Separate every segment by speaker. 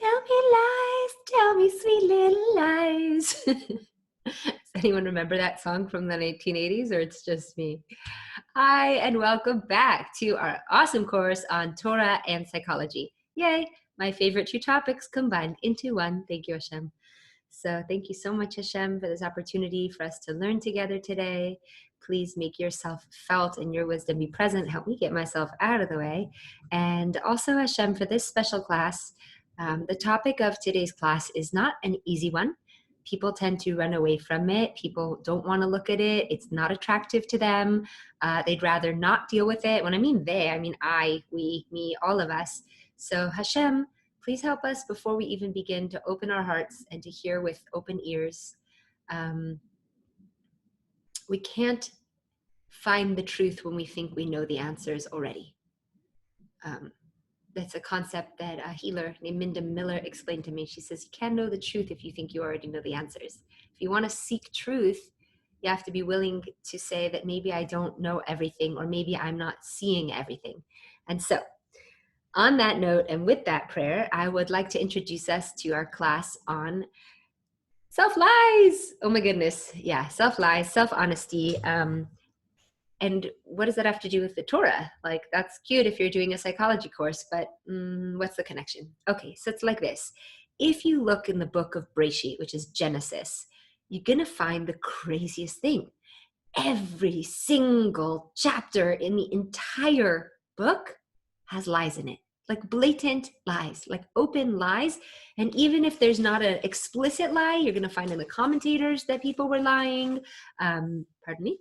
Speaker 1: Tell me sweet little lies. Does anyone remember that song from the 1980s, or it's just me? Hi, and welcome back to our awesome course on Torah and psychology. Yay, my favorite two topics combined into one. Thank you, Hashem. So thank you so much, Hashem, for this opportunity for us to learn together today. Please make yourself felt and your wisdom be present. Help me get myself out of the way. And also, Hashem, for this special class, the topic of today's class is not an easy one. People tend to run away from it. People don't want to look at it. It's not attractive to them. They'd rather not deal with it. When I mean they, I mean I, we, me, all of us. So Hashem, please help us before we even begin to open our hearts and to hear with open ears. We can't find the truth when we think we know the answers already. That's a concept that a healer named Minda Miller explained to me. She says, you can't know the truth if you think you already know the answers. If you want to seek truth, you have to be willing to say that maybe I don't know everything, or maybe I'm not seeing everything. And so, on that note, and with that prayer, I would like to introduce us to our class on self-lies. Oh my goodness. Yeah, self-lies, self-honesty. And what does that have to do with the Torah? Like, that's cute if you're doing a psychology course, but what's the connection? Okay, so it's like this. If you look in the book of Breshit, which is Genesis, you're going to find the craziest thing. Every single chapter in the entire book has lies in it, like blatant lies, like open lies. And even if there's not an explicit lie, you're going to find in the commentators that people were lying. Pardon me.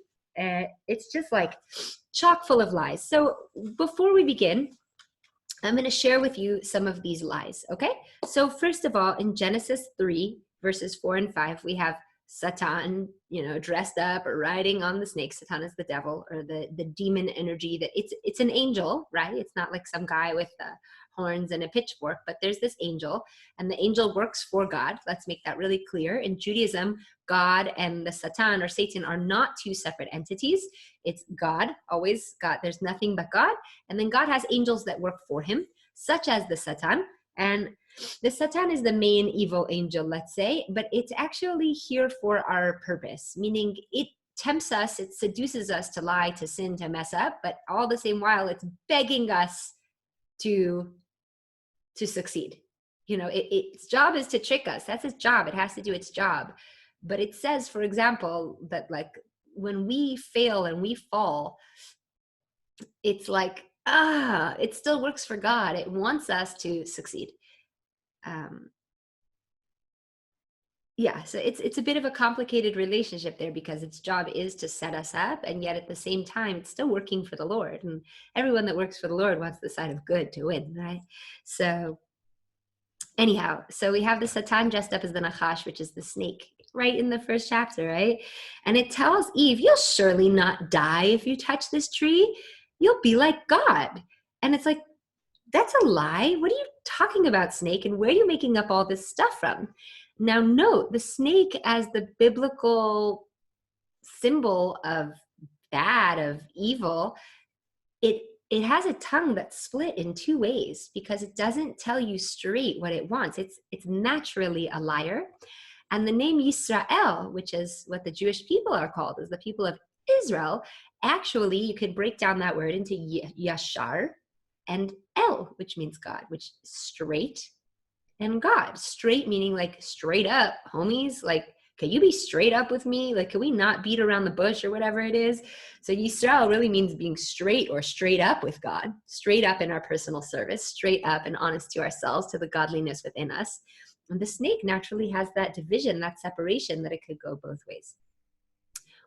Speaker 1: It's just like chock full of lies. So before we begin, I'm going to share with you some of these lies, okay? So first of all, in Genesis 3, verses 4 and 5, we have Satan, dressed up or riding on the snake. Satan is the devil, or the demon energy. That it's an angel, right? It's not like some guy with horns and a pitchfork, but there's this angel, and the angel works for God. Let's make that really clear. In Judaism, God and the Satan or Satan are not two separate entities. It's God, always God. There's nothing but God. And then God has angels that work for him, such as the Satan. And the Satan is the main evil angel, let's say, but it's actually here for our purpose, meaning it tempts us, it seduces us to lie, to sin, to mess up, but all the same while it's begging us to succeed. Its job is to trick us. That's its job. It has to do its job. But it says, for example, that like when we fail and we fall, it's like, it still works for God. It wants us to succeed. So it's a bit of a complicated relationship there, because its job is to set us up, and yet at the same time, it's still working for the Lord. And everyone that works for the Lord wants the side of good to win, right? So anyhow, so we have the Satan dressed up as the Nachash, which is the snake, right in the first chapter, right? And it tells Eve, you'll surely not die if you touch this tree. You'll be like God. And it's like, that's a lie. What are you talking about, snake? And where are you making up all this stuff from? Now, note the snake as the biblical symbol of bad, of evil. It has a tongue that's split in two ways, because it doesn't tell you straight what it wants. It's naturally a liar. And the name Yisrael, which is what the Jewish people are called, is the people of Israel. Actually, you could break down that word into Yashar and El, which means God, which is straight, and God. Straight meaning like straight up, homies. Like, can you be straight up with me? Like, can we not beat around the bush or whatever it is? So Yisrael really means being straight or straight up with God, straight up in our personal service, straight up and honest to ourselves, to the godliness within us. And the snake naturally has that division, that separation, that it could go both ways.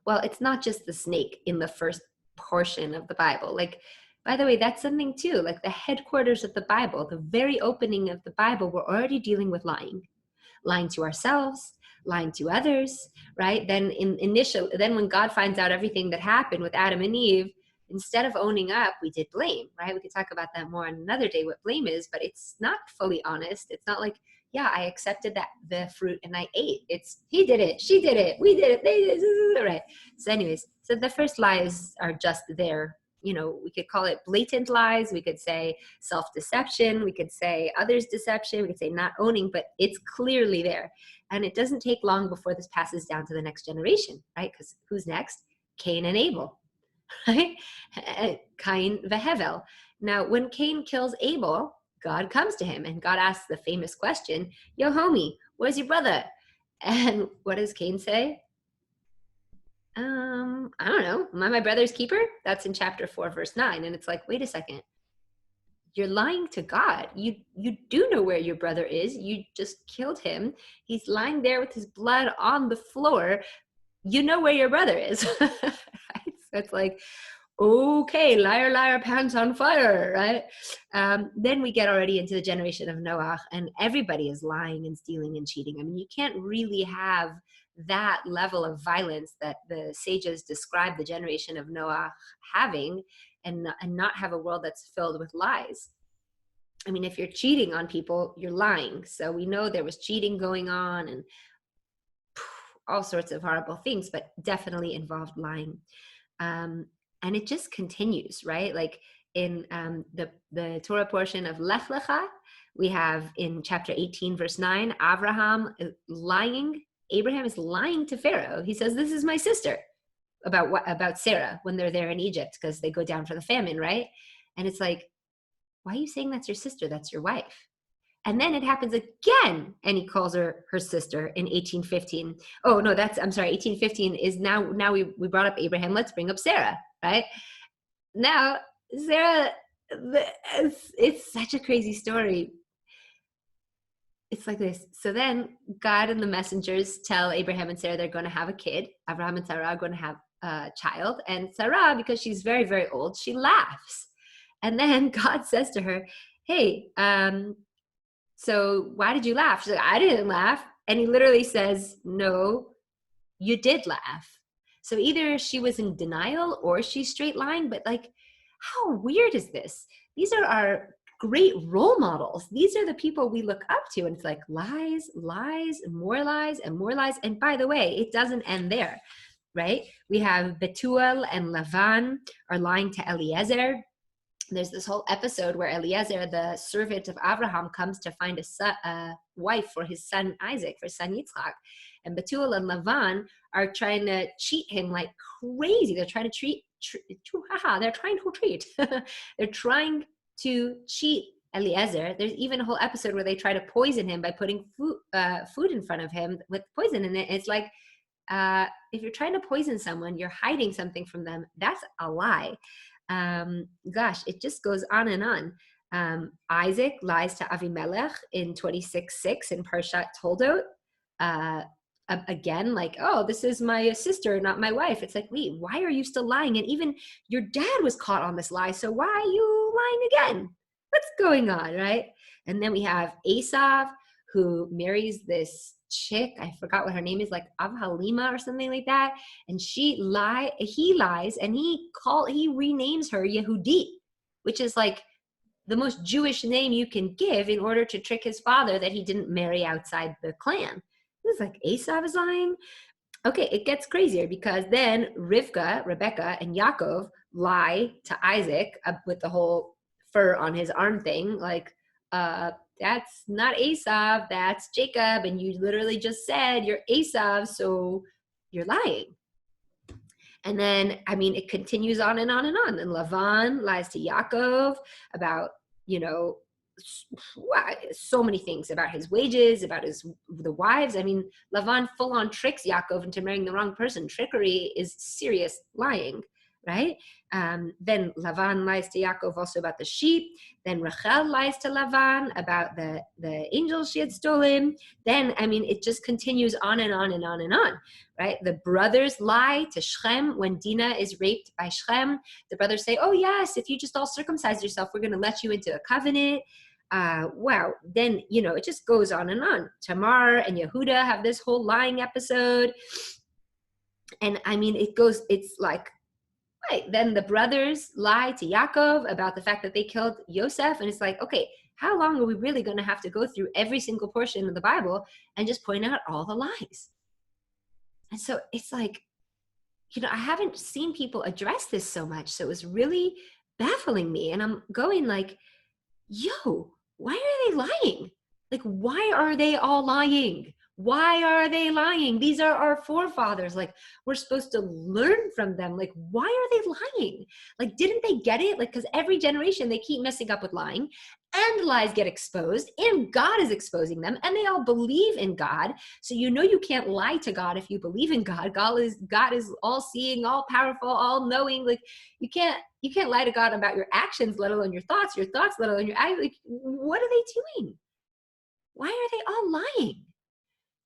Speaker 1: Well, it's not just the snake in the first portion of the Bible. Like, by the way, that's something too, like the headquarters of the Bible, the very opening of the Bible, we're already dealing with lying to ourselves, lying to others, right? Then then when God finds out everything that happened with Adam and Eve, instead of owning up, we did blame, right? We could talk about that more on another day, what blame is, but it's not fully honest. It's not like, yeah, I accepted the fruit and I ate. It's he did it, she did it, we did it, they did it, right? So anyways, so the first lies are just there we could call it blatant lies. We could say self-deception. We could say others' deception. We could say not owning, but it's clearly there. And it doesn't take long before this passes down to the next generation, right? Because who's next? Cain and Abel, right? Cain vehevel. Now, when Cain kills Abel, God comes to him and God asks the famous question, yo, homie, where's your brother? And what does Cain say? I don't know. Am I my brother's keeper? That's in chapter 4, verse 9. And it's like, wait a second. You're lying to God. You do know where your brother is. You just killed him. He's lying there with his blood on the floor. You know where your brother is. Right? So it's like, okay, liar, liar, pants on fire, right? Then we get already into the generation of Noah, and everybody is lying and stealing and cheating. I mean, you can't really have that level of violence that the sages describe the generation of Noah having, and not have a world that's filled with lies. I mean, if you're cheating on people, you're lying. So we know there was cheating going on and all sorts of horrible things, but definitely involved lying. And it just continues, right? Like in the Torah portion of Lech Lecha, we have in chapter 18, verse 9, Abraham is lying to Pharaoh. He says, this is my sister, about Sarah when they're there in Egypt, because they go down for the famine, right? And it's like, why are you saying that's your sister? That's your wife. And then it happens again, and he calls her sister in 1815. Oh, no, I'm sorry, 1815 is now we brought up Abraham, let's bring up Sarah, right? Now, Sarah, it's such a crazy story. It's like this. So then God and the messengers tell Abraham and Sarah they're going to have a kid. Abraham and Sarah are going to have a child. And Sarah, because she's very, very old, she laughs. And then God says to her, hey, so why did you laugh? She's like, I didn't laugh. And he literally says, no, you did laugh. So either she was in denial or she's straight lying, but like, how weird is this? These are our great role models. These are the people we look up to. And it's like lies, lies, and more lies and more lies. And by the way, it doesn't end there, right? We have Betuel and Lavan are lying to Eliezer. There's this whole episode where Eliezer, the servant of Abraham, comes to find a wife for his son Isaac, for his son Yitzchak. And Betuel and Lavan are trying to cheat him like crazy. They're trying to they're trying to cheat Eliezer. There's even a whole episode where they try to poison him by putting food in front of him with poison in it. It's like, if you're trying to poison someone, you're hiding something from them. That's a lie. Gosh, it just goes on and on. Isaac lies to Avimelech in 26:6 in Parshat Toldot. Again, like, oh, this is my sister, not my wife. It's like, wait, why are you still lying? And even your dad was caught on this lie, so why are you lying again? What's going on, right? And then we have Esav, who marries this chick, I forgot what her name is, like Avhalima or something like that, and he lies, and he renames her Yehudit, which is like the most Jewish name you can give in order to trick his father that he didn't marry outside the clan. It's like Esav is lying. Okay, it gets crazier because then Rebecca, and Yaakov lie to Isaac with the whole fur on his arm thing, like, that's not Esav, that's Jacob, and you literally just said you're Esav, so you're lying. And then, I mean, it continues on and on and on. And Lavan lies to Yaakov about, so many things about his wages, about the wives. I mean, Lavan full on tricks Yaakov into marrying the wrong person. Trickery is serious lying, right? Then Lavan lies to Yaakov also about the sheep. Then Rachel lies to Lavan about the angels she had stolen. Then, I mean, it just continues on and on and on and on, right? The brothers lie to Shechem when Dinah is raped by Shechem. The brothers say, oh yes, if you just all circumcise yourself, we're going to let you into a covenant. Wow. Then, it just goes on and on. Tamar and Yehuda have this whole lying episode. And I mean, it's like, right. Then the brothers lie to Yaakov about the fact that they killed Yosef. And it's like, okay, how long are we really going to have to go through every single portion of the Bible and just point out all the lies? And so it's like, I haven't seen people address this so much. So it was really baffling me. And I'm going like, yo, why are they lying? Like, why are they all lying? Why are they lying? These are our forefathers. Like, we're supposed to learn from them. Like, why are they lying? Like, didn't they get it? Like, because every generation they keep messing up with lying, and lies get exposed, and God is exposing them, and they all believe in God. So you can't lie to God if you believe in God. God is all seeing, all powerful, all knowing. Like, you can't lie to God about your actions, let alone your thoughts, let alone your actions. Like, what are they doing? Why are they all lying?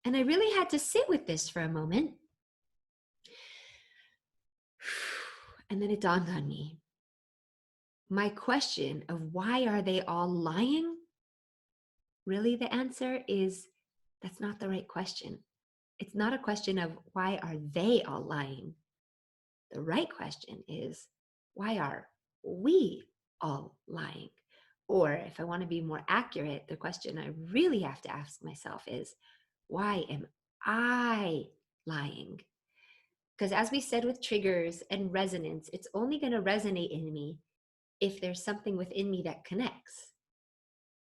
Speaker 1: And I really had to sit with this for a moment. And then it dawned on me. My question of why are they all lying? Really, the answer is that's not the right question. It's not a question of why are they all lying? The right question is, why are we all lying? Or if I want to be more accurate, the question I really have to ask myself is, why am I lying? Because as we said with triggers and resonance, it's only going to resonate in me if there's something within me that connects.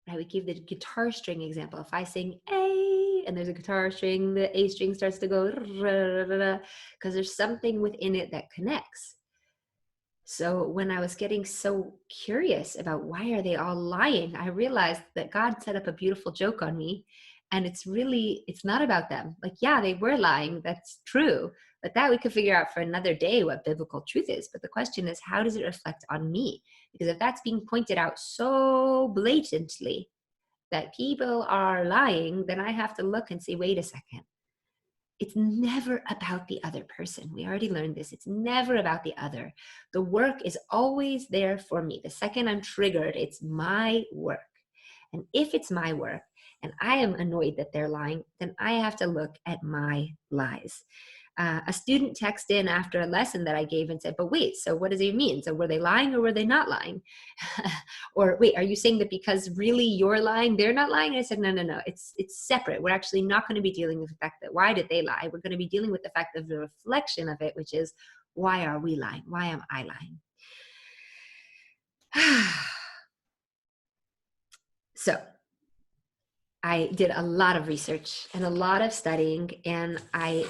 Speaker 1: Right? We gave the guitar string example. If I sing A and there's a guitar string, the A string starts to go because there's something within it that connects. So when I was getting so curious about why are they all lying, I realized that God set up a beautiful joke on me. And it's not about them. Like, yeah, they were lying. That's true. But that we could figure out for another day what biblical truth is. But the question is, how does it reflect on me? Because if that's being pointed out so blatantly that people are lying, then I have to look and say, wait a second. It's never about the other person. We already learned this. It's never about the other. The work is always there for me. The second I'm triggered, it's my work. And if it's my work and I am annoyed that they're lying, then I have to look at my lies. A student texted in after a lesson that I gave and said, but wait, so what does it mean? So were they lying or were they not lying? Or wait, are you saying that because really you're lying, they're not lying? And I said, no, it's separate. We're actually not going to be dealing with the fact that why did they lie? We're going to be dealing with the fact of the reflection of it, which is, why are we lying? Why am I lying? So I did a lot of research and a lot of studying, and I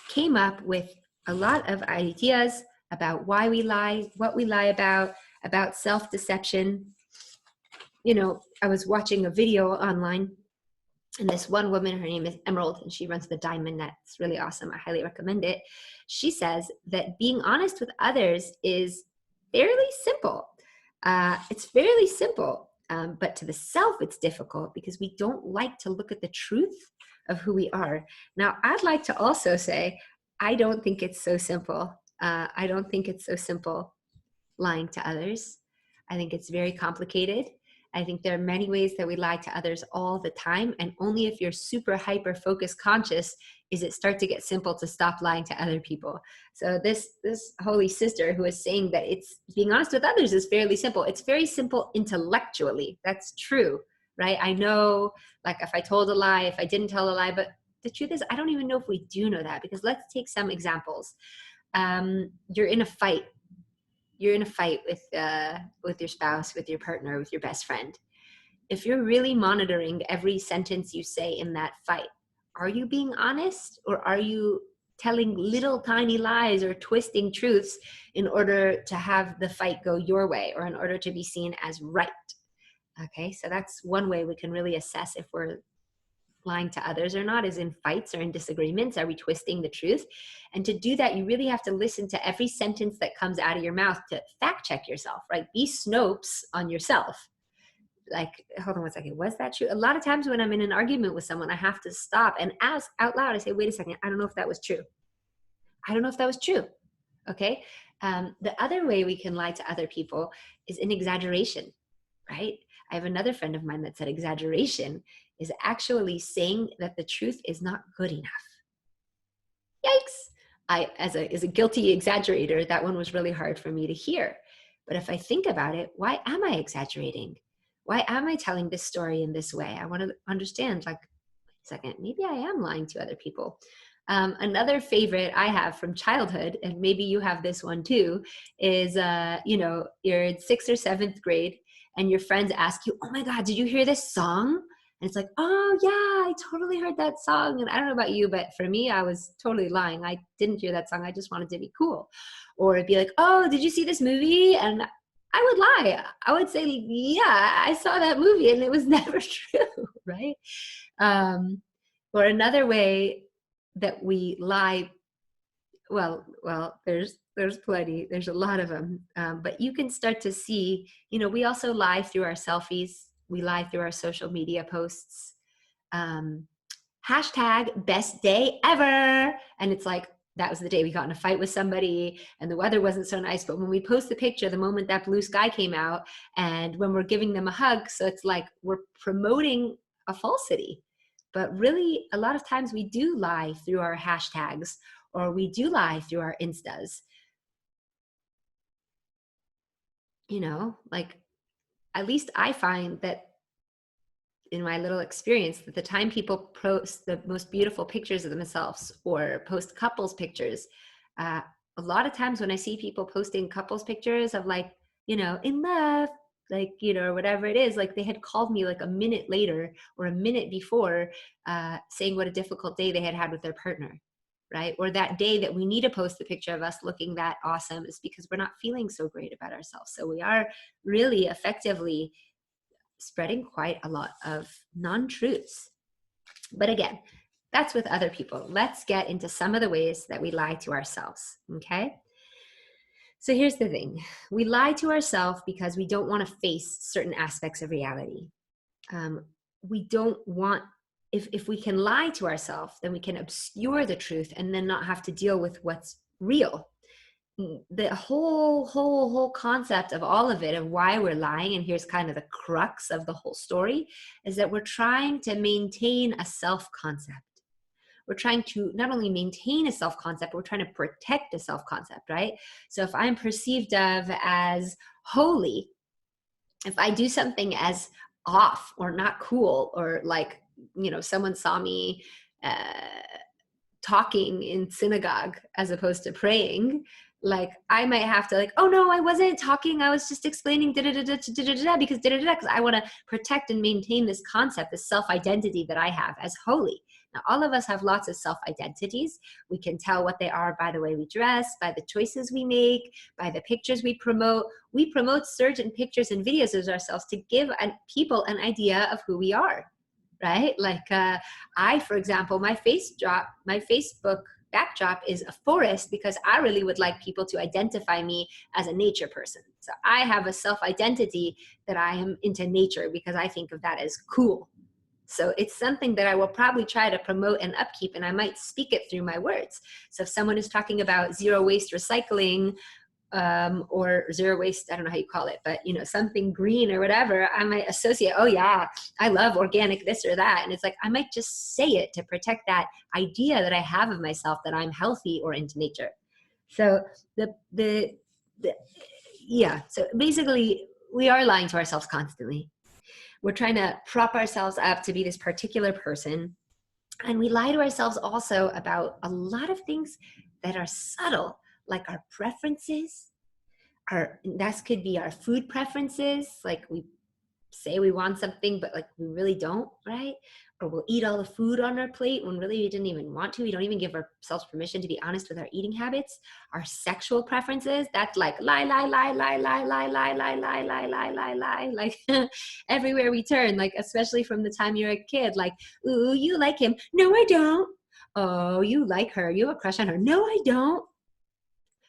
Speaker 1: came up with a lot of ideas about why we lie, what we lie about self-deception. I was watching a video online, and this one woman, her name is Emerald, and she runs the Diamond Net. It's really awesome. I highly recommend it. She says that being honest with others is fairly simple. It's fairly simple. But to the self, it's difficult because we don't like to look at the truth of who we are. Now, I'd like to also say, I don't think it's so simple. I don't think it's so simple lying to others. I think it's very complicated. I think there are many ways that we lie to others all the time. And only if you're super hyper focused conscious is it start to get simple to stop lying to other people. So this holy sister who is saying that it's being honest with others is fairly simple. It's very simple intellectually. That's true, right? I know, like, if I told a lie, if I didn't tell a lie, but the truth is, I don't even know if we do know that, because let's take some examples. You're in a fight with your spouse, with your partner, with your best friend. If you're really monitoring every sentence you say in that fight, are you being honest, or are you telling little tiny lies or twisting truths in order to have the fight go your way, or in order to be seen as right? Okay, so that's one way we can really assess if we're lying to others or not, is in fights or in disagreements. Are we twisting the truth? And to do that, you really have to listen to every sentence that comes out of your mouth to fact check yourself, right? Be Snopes on yourself. Like, hold on one second, was that true? A lot of times when I'm in an argument with someone, I have to stop and ask out loud. I say, wait a second, I don't know if that was true. I don't know if that was true. Okay. The other way we can lie to other people is in exaggeration, right? I have another friend of mine that said exaggeration is actually saying that the truth is not good enough. Yikes. As a guilty exaggerator, that one was really hard for me to hear. But if I think about it, why am I exaggerating? Why am I telling this story in this way? I want to understand, like, wait a second, maybe I am lying to other people. Another favorite I have from childhood, and maybe you have this one too, is, you're in 6th or 7th grade and your friends ask you, oh my God, did you hear this song? And it's like, oh yeah, I totally heard that song. And I don't know about you, but for me, I was totally lying. I didn't hear that song. I just wanted to be cool. Or it'd be like, oh, did you see this movie? And I would lie. I would say, yeah, I saw that movie, and it was never true, right? Um, or another way that we lie, well, there's plenty. There's a lot of them, but you can start to see. We also lie through our selfies. We lie through our social media posts. Um, hashtag best day ever, and it's like, that was the day we got in a fight with somebody and the weather wasn't so nice, but when we post the picture the moment that blue sky came out, and when we're giving them a hug, so it's like we're promoting a falsity. But really, a lot of times we do lie through our hashtags, or we do lie through our instas. Like, at least I find that in my little experience, that the time people post the most beautiful pictures of themselves or post couples pictures, a lot of times when I see people posting couples pictures of, like, in love, like, or whatever it is, like they had called me like a minute later or a minute before, saying what a difficult day they had with their partner, right? Or that day that we need to post the picture of us looking that awesome is because we're not feeling so great about ourselves. So we are really effectively spreading quite a lot of non-truths. But again, that's with other people. Let's get into some of the ways that we lie to ourselves, okay? So here's the thing. We lie to ourselves because we don't want to face certain aspects of reality. We don't want, if we can lie to ourselves, then we can obscure the truth and then not have to deal with what's real. The whole concept of all of it, of why we're lying, and here's kind of the crux of the whole story, is that we're trying to maintain a self-concept. We're trying to not only maintain a self-concept, but we're trying to protect a self-concept, right? So if I'm perceived of as holy, if I do something as off or not cool, or like, someone saw me talking in synagogue as opposed to praying, like I might have to, like, oh no, I wasn't talking, I was just explaining because I want to protect and maintain this concept, this self-identity that I have as holy. Now, all of us have lots of self-identities. We can tell what they are by the way we dress, by the choices we make, by the pictures we promote. We promote certain pictures and videos of ourselves to give people an idea of who we are, right? Like, I, for example, my Facebook backdrop is a forest because I really would like people to identify me as a nature person. So I have a self-identity that I am into nature because I think of that as cool. So it's something that I will probably try to promote and upkeep, and I might speak it through my words. So if someone is talking about zero waste recycling, or zero waste, I don't know how you call it, but something green or whatever, I might associate, oh yeah, I love organic this or that. And it's like, I might just say it to protect that idea that I have of myself, that I'm healthy or into nature. So so basically we are lying to ourselves constantly. We're trying to prop ourselves up to be this particular person. And we lie to ourselves also about a lot of things that are subtle, like our preferences. That could be our food preferences. Like we say we want something, but like we really don't, right? Or we'll eat all the food on our plate when really we didn't even want to. We don't even give ourselves permission to be honest with our eating habits. Our sexual preferences, that's like lie, like everywhere we turn, like especially from the time you're a kid, like, ooh, you like him. No, I don't. Oh, you like her. You have a crush on her. No, I don't.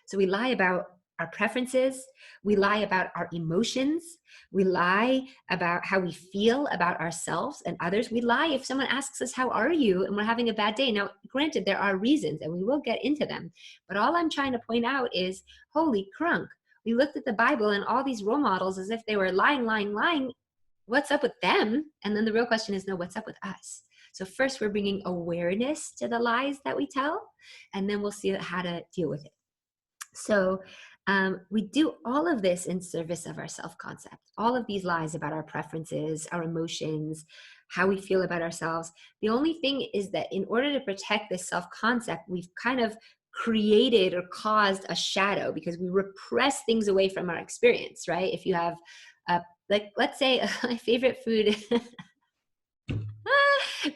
Speaker 1: So we lie about our preferences. We lie about our emotions. We lie about how we feel about ourselves and others. We lie if someone asks us, how are you? And we're having a bad day. Now, granted, there are reasons and we will get into them. But all I'm trying to point out is, holy crunk. We looked at the Bible and all these role models as if they were lying. What's up with them? And then the real question is, no, what's up with us? So first we're bringing awareness to the lies that we tell, and then we'll see how to deal with it. So We do all of this in service of our self-concept. All of these lies about our preferences, our emotions, how we feel about ourselves. The only thing is that in order to protect this self-concept, we've kind of created or caused a shadow because we repress things away from our experience, right? If you have, like, let's say my favorite food,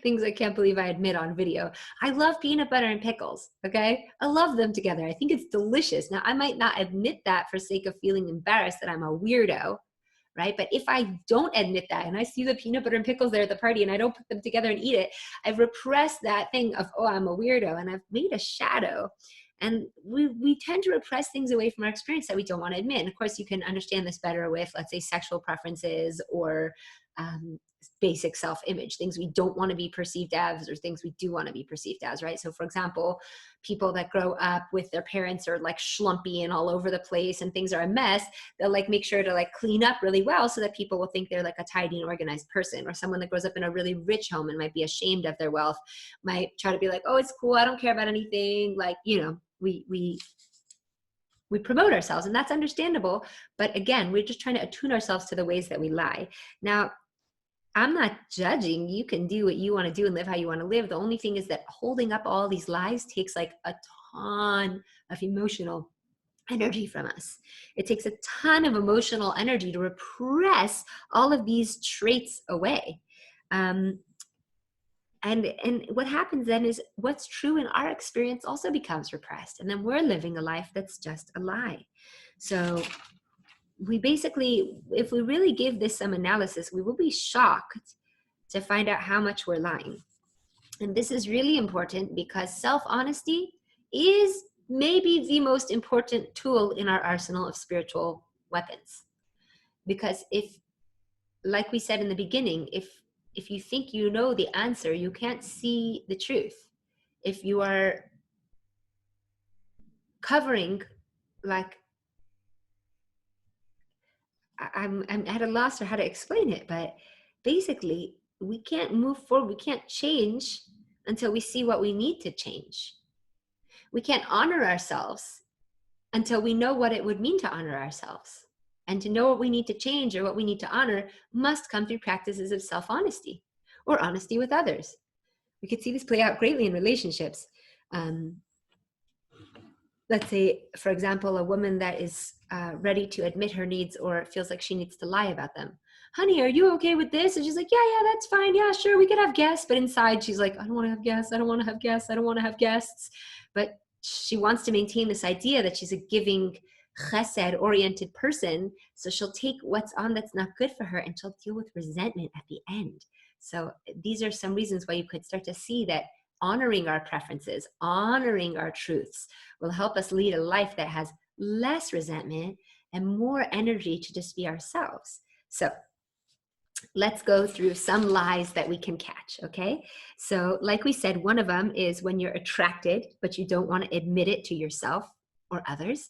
Speaker 1: things I can't believe I admit on video. I love peanut butter and pickles. Okay. I love them together. I think it's delicious. Now, I might not admit that for sake of feeling embarrassed that I'm a weirdo, right? But if I don't admit that and I see the peanut butter and pickles there at the party and I don't put them together and eat it, I've repressed that thing of, oh, I'm a weirdo, and I've made a shadow. And we tend to repress things away from our experience that we don't want to admit. And of course, you can understand this better with, let's say, sexual preferences or basic self-image, things we don't want to be perceived as or things we do want to be perceived as, right? So for example, people that grow up with their parents are like schlumpy and all over the place and things are a mess, they'll like make sure to like clean up really well so that people will think they're like a tidy and organized person. Or someone that grows up in a really rich home and might be ashamed of their wealth might try to be like, oh, it's cool, I don't care about anything. Like, you know, we promote ourselves, and that's understandable. But again, we're just trying to attune ourselves to the ways that we lie. Now, I'm not judging. You can do what you want to do and live how you want to live. The only thing is that holding up all these lies takes like a ton of emotional energy from us. It takes a ton of emotional energy to repress all of these traits away. And what happens then is what's true in our experience also becomes repressed. And then we're living a life that's just a lie. So we basically, if we really give this some analysis, we will be shocked to find out how much we're lying. And this is really important because self-honesty is maybe the most important tool in our arsenal of spiritual weapons. Because if, like we said in the beginning, if you think you know the answer, you can't see the truth. If you are covering, like, I'm at a loss for how to explain it, but basically we can't move forward, we can't change until we see what we need to change. We can't honor ourselves until we know what it would mean to honor ourselves. And to know what we need to change or what we need to honor must come through practices of self-honesty or honesty with others. We could see this play out greatly in relationships. Let's say, for example, a woman that is ready to admit her needs or feels like she needs to lie about them. Honey, are you okay with this? And she's like, yeah, that's fine. Yeah, sure, we could have guests. But inside she's like, I don't want to have guests. I don't want to have guests. I don't want to have guests. But she wants to maintain this idea that she's a giving, chesed-oriented person. So she'll take what's on that's not good for her and she'll deal with resentment at the end. So these are some reasons why you could start to see that honoring our preferences, honoring our truths will help us lead a life that has less resentment and more energy to just be ourselves. So let's go through some lies that we can catch, okay? So like we said, one of them is when you're attracted, but you don't want to admit it to yourself or others.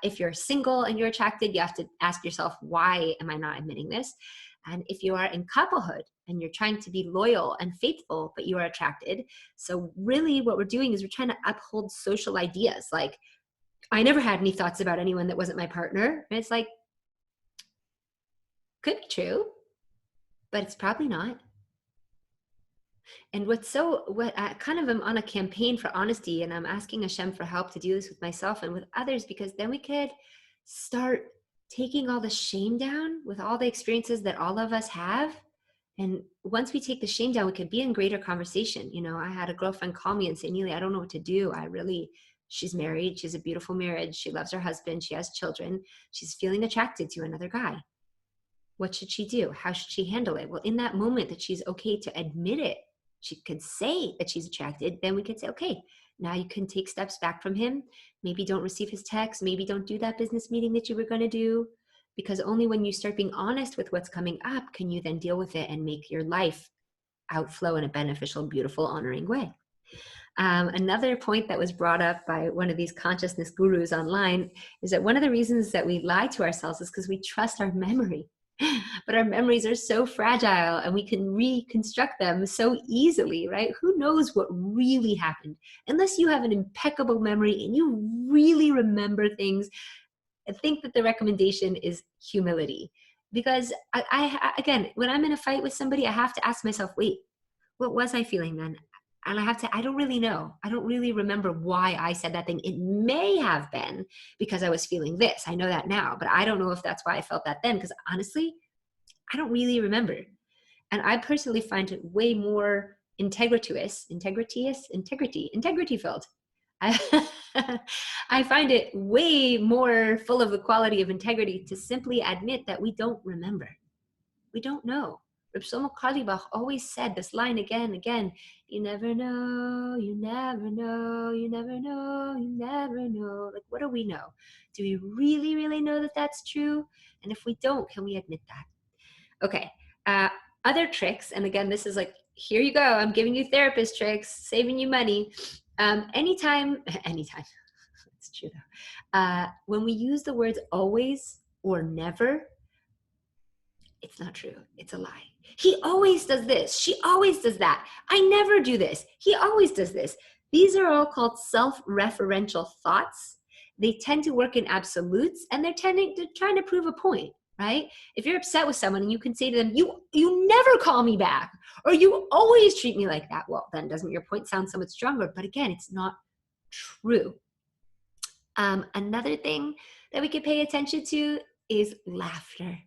Speaker 1: If you're single and you're attracted, you have to ask yourself, why am I not admitting this? And if you are in couplehood and you're trying to be loyal and faithful, but you are attracted. So really what we're doing is we're trying to uphold social ideas. Like, I never had any thoughts about anyone that wasn't my partner. And it's like, could be true, but it's probably not. And what I kind of am on a campaign for honesty, and I'm asking Hashem for help to do this with myself and with others, because then we could start taking all the shame down with all the experiences that all of us have. And once we take the shame down, we could be in greater conversation. You know, I had a girlfriend call me and say, Nili, I don't know what to do. She's married. She has a beautiful marriage. She loves her husband. She has children. She's feeling attracted to another guy. What should she do? How should she handle it? Well, in that moment that she's okay to admit it, she could say that she's attracted, then we could say, okay, now you can take steps back from him. Maybe don't receive his text. Maybe don't do that business meeting that you were going to do. Because only when you start being honest with what's coming up can you then deal with it and make your life outflow in a beneficial, beautiful, honoring way. Another point that was brought up by one of these consciousness gurus online is that one of the reasons that we lie to ourselves is because we trust our memory. But our memories are so fragile and we can reconstruct them so easily, right? Who knows what really happened? Unless you have an impeccable memory and you really remember things I think that the recommendation is humility, because again, when I'm in a fight with somebody, I have to ask myself, wait, what was I feeling then? And I don't really know. I don't really remember why I said that thing. It may have been because I was feeling this. I know that now, but I don't know if that's why I felt that then, because honestly, I don't really remember. And I personally find it way more integrity filled. I, I find it way more full of the quality of integrity to simply admit that we don't remember. We don't know. Reb Shlomo Carlebach always said this line again and again: you never know, you never know, you never know, you never know. Like, what do we know? Do we really, really know that that's true? And if we don't, can we admit that? Okay. Other tricks, and again, this is like, here you go. I'm giving you therapist tricks, saving you money. Anytime, it's true though. When we use the words always or never, it's not true. It's a lie. He always does this. She always does that. I never do this. He always does this. These are all called self-referential thoughts. They tend to work in absolutes, and they're trying to prove a point, right? If you're upset with someone and you can say to them, you never call me back, or you always treat me like that, well, then doesn't your point sound so much stronger? But again, it's not true. Another thing that we could pay attention to is laughter.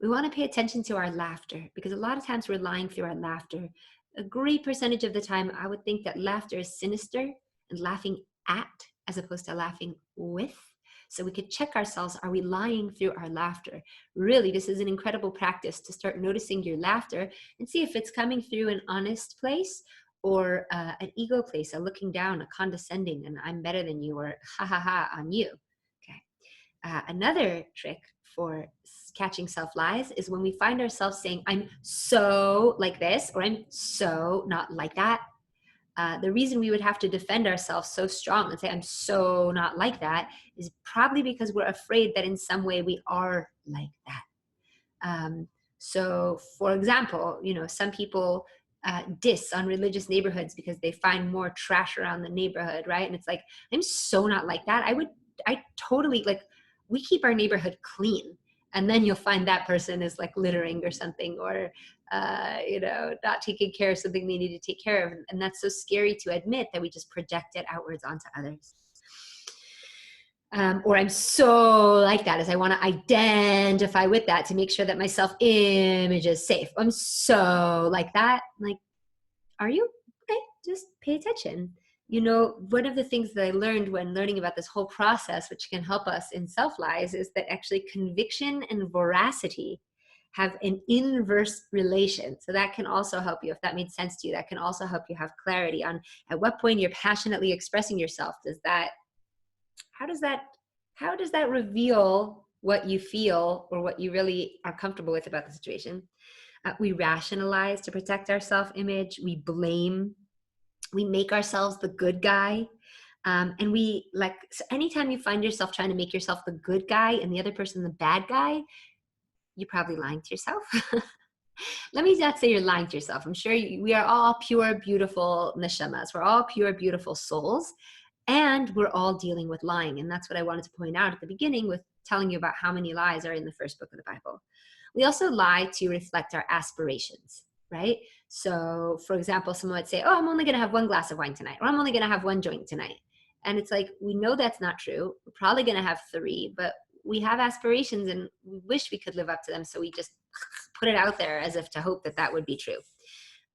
Speaker 1: We want to pay attention to our laughter, because a lot of times we're lying through our laughter. A great percentage of the time, I would think that laughter is sinister and laughing at as opposed to laughing with. So we could check ourselves, are we lying through our laughter? Really, this is an incredible practice to start noticing your laughter and see if it's coming through an honest place or an ego place, a looking down, a condescending, and I'm better than you, or ha ha ha on you. Okay. Another trick for catching self-lies is when we find ourselves saying, I'm so like this, or I'm so not like that. The reason we would have to defend ourselves so strong and say, I'm so not like that, is probably because we're afraid that in some way we are like that. So for example, some people diss on religious neighborhoods because they find more trash around the neighborhood, right? And it's like, I'm so not like that. I totally, like, we keep our neighborhood clean. And then you'll find that person is like littering or something, or, not taking care of something they need to take care of. And that's so scary to admit that we just project it outwards onto others. Or I'm so like that, as I want to identify with that to make sure that my self-image is safe. I'm so like that. Like, are you? Okay, just pay attention. One of the things that I learned when learning about this whole process, which can help us in self-lies, is that actually conviction and veracity have an inverse relation. So that can also help you, if that made sense to you, that can also help you have clarity on at what point you're passionately expressing yourself. How does that reveal what you feel or what you really are comfortable with about the situation? We rationalize to protect our self-image. We blame. We make ourselves the good guy. And so anytime you find yourself trying to make yourself the good guy and the other person the bad guy, you're probably lying to yourself. Let me not say you're lying to yourself. I'm sure we are all pure, beautiful neshamas. We're all pure, beautiful souls. And we're all dealing with lying. And that's what I wanted to point out at the beginning with telling you about how many lies are in the first book of the Bible. We also lie to reflect our aspirations, right? So for example, someone would say, oh, I'm only going to have one glass of wine tonight, or I'm only going to have one joint tonight. And it's like, we know that's not true. We're probably going to have 3, but we have aspirations and we wish we could live up to them. So we just put it out there as if to hope that that would be true.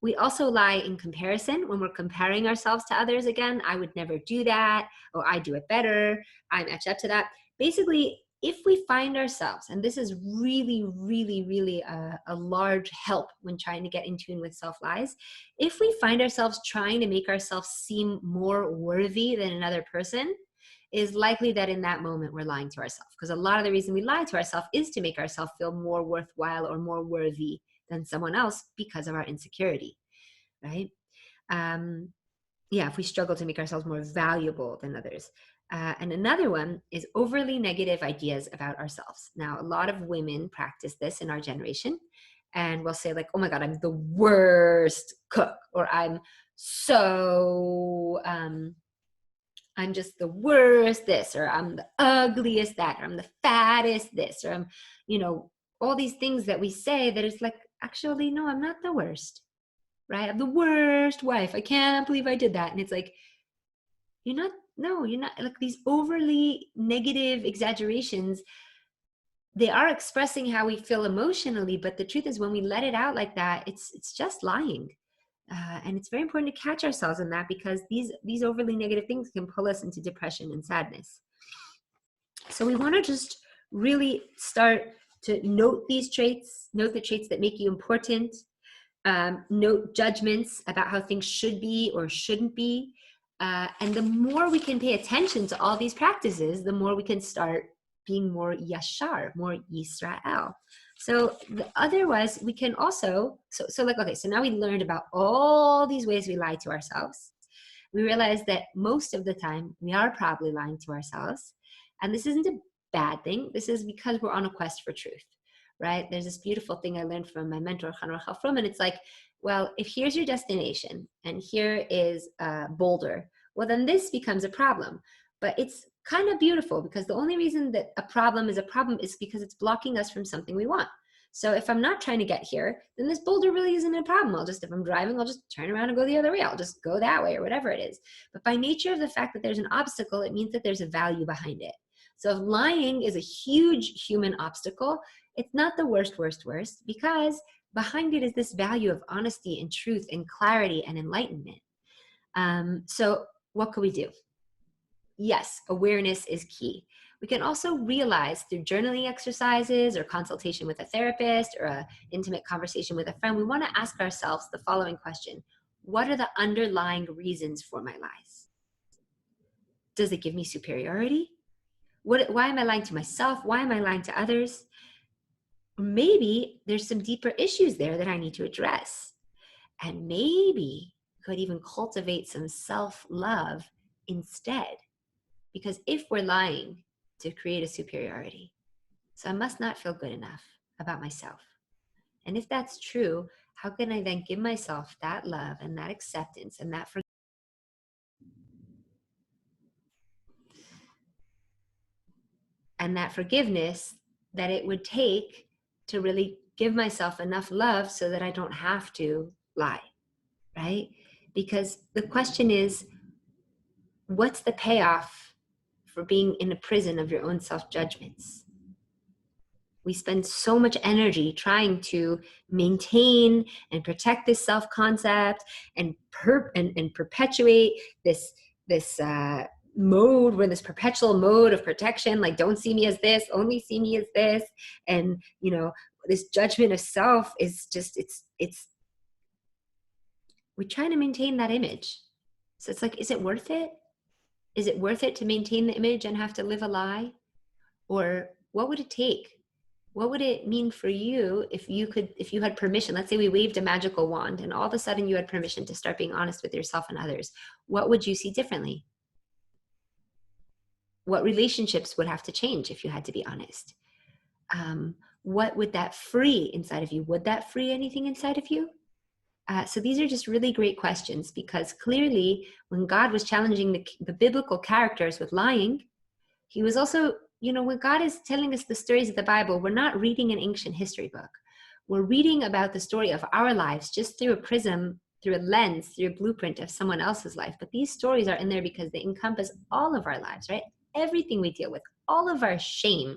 Speaker 1: We also lie in comparison when we're comparing ourselves to others. Again, I would never do that, or I do it better, I match up to that. Basically, if we find ourselves, and this is really, really, really a large help when trying to get in tune with self-lies, if we find ourselves trying to make ourselves seem more worthy than another person, is likely that in that moment we're lying to ourselves. Because a lot of the reason we lie to ourselves is to make ourselves feel more worthwhile or more worthy than someone else because of our insecurity, right? If we struggle to make ourselves more valuable than others. And another one is overly negative ideas about ourselves. Now, a lot of women practice this in our generation, and we'll say like, oh my God, I'm the worst cook, or I'm I'm just the worst this, or I'm the ugliest that, or I'm the fattest this, or I'm, all these things that we say that it's like, actually, no, I'm not the worst, right? I'm the worst wife. I can't believe I did that. And it's like, you're not, no, you're not. Like, these overly negative exaggerations, they are expressing how we feel emotionally, but the truth is, when we let it out like that, it's just lying. And it's very important to catch ourselves in that, because these overly negative things can pull us into depression and sadness. So we want to just really start to note these traits, note the traits that make you important, note judgments about how things should be or shouldn't be. And the more we can pay attention to all these practices, the more we can start being more yashar, more Yisrael. So otherwise, we can also, so like, okay, so now we learned about all these ways we lie to ourselves. We realized that most of the time we are probably lying to ourselves. And this isn't a bad thing. This is because we're on a quest for truth, right? There's this beautiful thing I learned from my mentor, Hanra Chafrum, and it's like, well, if here's your destination and here is a boulder, well, then this becomes a problem. But it's kind of beautiful, because the only reason that a problem is because it's blocking us from something we want. So if I'm not trying to get here, then this boulder really isn't a problem. If I'm driving, I'll just turn around and go the other way. I'll just go that way, or whatever it is. But by nature of the fact that there's an obstacle, it means that there's a value behind it. So if lying is a huge human obstacle, it's not the worst, because behind it is this value of honesty and truth and clarity and enlightenment. So what can we do? Yes, awareness is key. We can also realize through journaling exercises or consultation with a therapist or an intimate conversation with a friend, we want to ask ourselves the following question: what are the underlying reasons for my lies? Does it give me superiority? Why am I lying to myself? Why am I lying to others? Maybe there's some deeper issues there that I need to address. And maybe could even cultivate some self-love instead. Because if we're lying to create a superiority, so I must not feel good enough about myself. And if that's true, how can I then give myself that love and that acceptance and that forgiveness that it would take to really give myself enough love so that I don't have to lie, right? Because the question is, what's the payoff for being in a prison of your own self-judgments? We spend so much energy trying to maintain and protect this self-concept and perpetuate this mode, we're in this perpetual mode of protection, like, don't see me as this, only see me as this. And this judgment of self is just, we're trying to maintain that image. So it's like, is it worth it? Is it worth it to maintain the image and have to live a lie? Or what would it take? What would it mean for you if you had permission? Let's say we waved a magical wand and all of a sudden you had permission to start being honest with yourself and others. What would you see differently? What relationships would have to change if you had to be honest? What would that free inside of you? Would that free anything inside of you? So these are just really great questions, because clearly when God was challenging the biblical characters with lying, he was also, when God is telling us the stories of the Bible, we're not reading an ancient history book. We're reading about the story of our lives just through a prism, through a lens, through a blueprint of someone else's life. But these stories are in there because they encompass all of our lives, right? Everything we deal with, all of our shame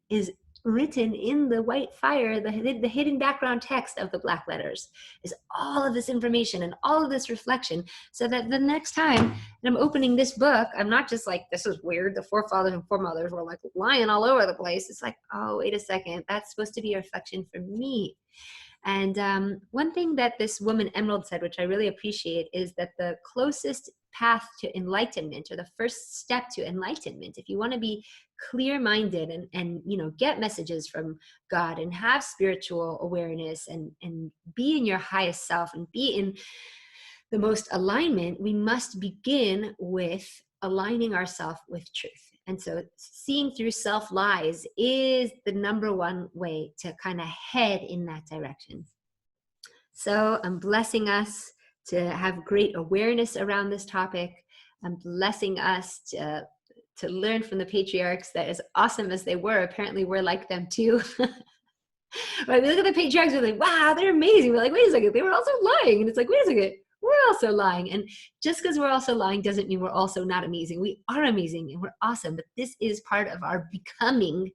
Speaker 1: is written in the white fire, the hidden background text of the black letters, is all of this information and all of this reflection, so that the next time that I'm opening this book, I'm not just like, this is weird, the forefathers and foremothers were like lying all over the place. It's like, oh, wait a second, that's supposed to be a reflection for me. And one thing that this woman Emerald said, which I really appreciate, is that the closest path to enlightenment, or the first step to enlightenment, if you want to be clear-minded and get messages from God and have spiritual awareness and be in your highest self and be in the most alignment, we must begin with aligning ourselves with truth. And so seeing through self-lies is the number one way to kind of head in that direction. So I'm blessing us to have great awareness around this topic. and blessing us to learn from the patriarchs that as awesome as they were, apparently we're like them too. Right? We look at the patriarchs, we're like, wow, they're amazing. We're like, wait a second, they were also lying. And it's like, wait a second, we're also lying. And just because we're also lying doesn't mean we're also not amazing. We are amazing and we're awesome, but this is part of our becoming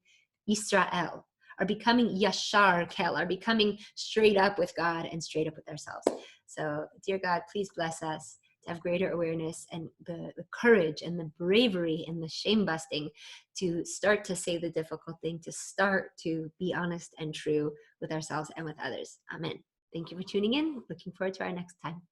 Speaker 1: Israel, our becoming Yashar Kel, our becoming straight up with God and straight up with ourselves. So, dear God, please bless us to have greater awareness and the courage and the bravery and the shame busting to start to say the difficult thing, to start to be honest and true with ourselves and with others. Amen. Thank you for tuning in. Looking forward to our next time.